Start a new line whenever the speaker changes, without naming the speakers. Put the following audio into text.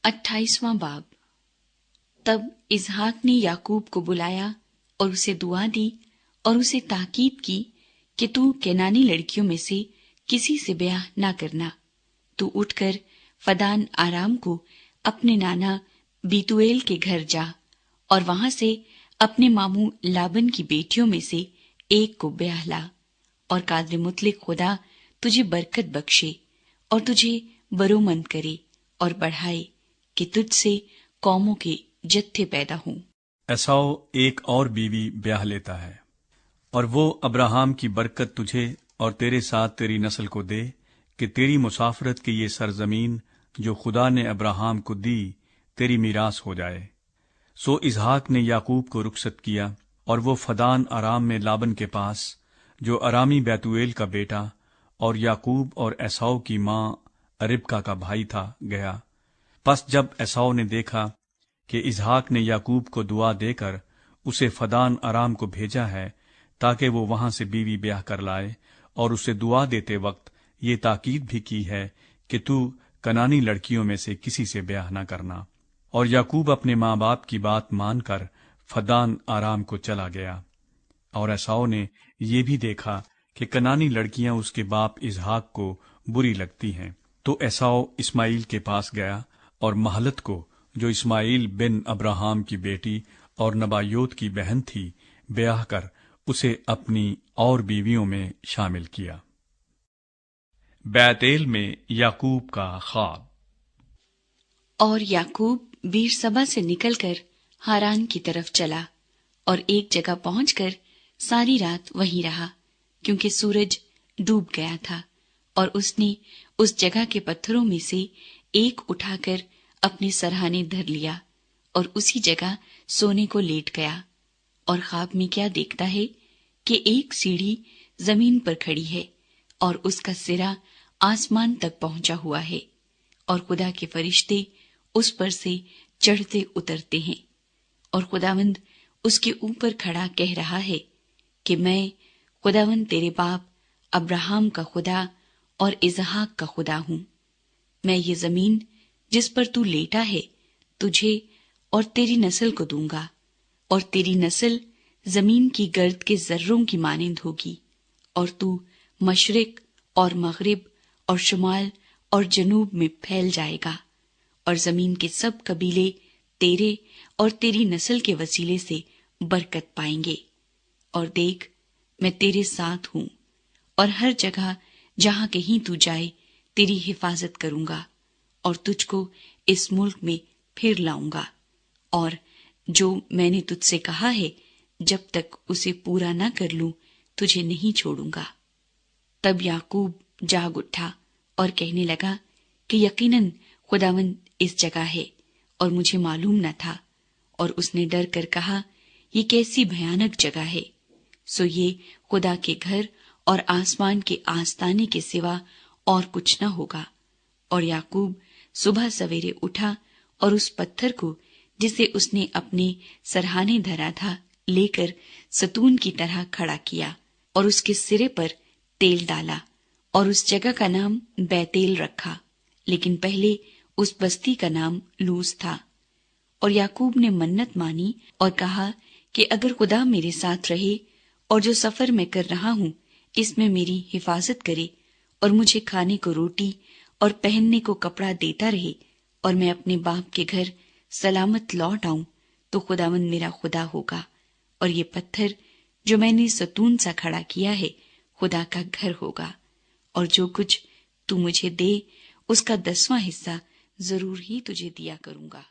28واں باب۔ تب اسحاق نے یعقوب کو بلایا اور اسے دعا دی اور اسے تاکید کی کہ تو کینانی لڑکیوں میں سے کسی سے بیاہ نہ کرنا، تو اٹھ کر فدان آرام کو اپنے نانا بیتویل کے گھر جا اور وہاں سے اپنے ماموں لابن کی بیٹیوں میں سے ایک کو بیاہ لا، اور قادر مطلق خدا تجھے برکت بخشے اور تجھے برومند کرے اور بڑھائے کہ تجھ سے قوموں کے جتھے پیدا ہوں۔
ایساؤ ایک اور بیوی بیاہ لیتا ہے، اور وہ ابراہام کی برکت تجھے اور تیرے ساتھ تیری نسل کو دے کہ تیری مسافرت کی یہ سرزمین جو خدا نے ابراہام کو دی تیری میراث ہو جائے۔ سو اسحاق نے یعقوب کو رخصت کیا، اور وہ فدان آرام میں لابن کے پاس جو ارامی بیتویل کا بیٹا اور یعقوب اور ایساؤ کی ماں ربکا کا بھائی تھا گیا۔ پس جب ایساؤ نے دیکھا کہ اسحاق نے یعقوب کو دعا دے کر اسے فدان آرام کو بھیجا ہے تاکہ وہ وہاں سے بیوی بیاہ کر لائے، اور اسے دعا دیتے وقت یہ تاکید بھی کی ہے کہ تو کنانی لڑکیوں میں سے کسی سے بیاہ نہ کرنا، اور یعقوب اپنے ماں باپ کی بات مان کر فدان آرام کو چلا گیا۔ اور ایساؤ نے یہ بھی دیکھا کہ کنانی لڑکیاں اس کے باپ اسحاق کو بری لگتی ہیں، تو ایساؤ اسماعیل کے پاس گیا اور مہلت کو جو اسماعیل بن ابراہام کی بیٹی اور نبایوت کی بہن تھی بیاہ کر اسے اپنی اور بیویوں میں شامل کیا۔ بیتیل میں یعقوب کا خواب۔
اور یعقوب بیرسبا سے نکل کر ہاران کی طرف چلا، اور ایک جگہ پہنچ کر ساری رات وہیں رہا، کیونکہ سورج ڈوب گیا تھا، اور اس نے اس جگہ کے پتھروں میں سے ایک اٹھا کر اپنے سرہانے دھر لیا اور اسی جگہ سونے کو لیٹ گیا۔ اور خواب میں کیا دیکھتا ہے کہ ایک سیڑھی زمین پر کھڑی ہے اور اس کا سرا آسمان تک پہنچا ہوا ہے، اور خدا کے فرشتے اس پر سے چڑھتے اترتے ہیں، اور خداوند اس کے اوپر کھڑا کہہ رہا ہے کہ میں خداوند تیرے باپ ابراہام کا خدا اور اسحاق کا خدا ہوں۔ میں یہ زمین جس پر تو لیٹا ہے تجھے اور تیری نسل کو دوں گا، اور تیری نسل زمین کی گرد کے ذروں کی مانند ہوگی، اور تو مشرق اور مغرب اور شمال اور جنوب میں پھیل جائے گا، اور زمین کے سب قبیلے تیرے اور تیری نسل کے وسیلے سے برکت پائیں گے۔ اور دیکھ، میں تیرے ساتھ ہوں، اور ہر جگہ جہاں کہیں تو جائے تیری حفاظت کروں گا، اور تجھ کو اس ملک میں پھر لاؤں گا، اور جو میں نے تجھ سے کہا ہے جب تک اسے پورا نہ کر لوں تجھے نہیں چھوڑوں گا۔ تب یعقوب جاگ اٹھا اور کہنے لگا کہ یقیناً خداوند اس جگہ ہے اور مجھے معلوم نہ تھا، اور اس نے ڈر کر کہا یہ کیسی بھیانک جگہ ہے، سو یہ خدا کے گھر اور آسمان کے آستانے کے سوا اور کچھ نہ ہوگا۔ اور یعقوب صبح سویرے اٹھا اور اس پتھر کو جسے اس نے اپنے سرہانے دھرا تھا لے کر ستون کی طرح کھڑا کیا، اور اس کے سرے پر تیل ڈالا، اور اس جگہ کا نام بیتیل رکھا، لیکن پہلے اس بستی کا نام لوز تھا۔ اور یعقوب نے منت مانی اور کہا کہ اگر خدا میرے ساتھ رہے اور جو سفر میں کر رہا ہوں اس میں میری حفاظت کرے، اور مجھے کھانے کو روٹی اور پہننے کو کپڑا دیتا رہے، اور میں اپنے باپ کے گھر سلامت لوٹ آؤں، تو خداوند میرا خدا ہوگا، اور یہ پتھر جو میں نے ستون سا کھڑا کیا ہے خدا کا گھر ہوگا، اور جو کچھ تو مجھے دے اس کا 10واں حصہ ضرور ہی تجھے دیا کروں گا۔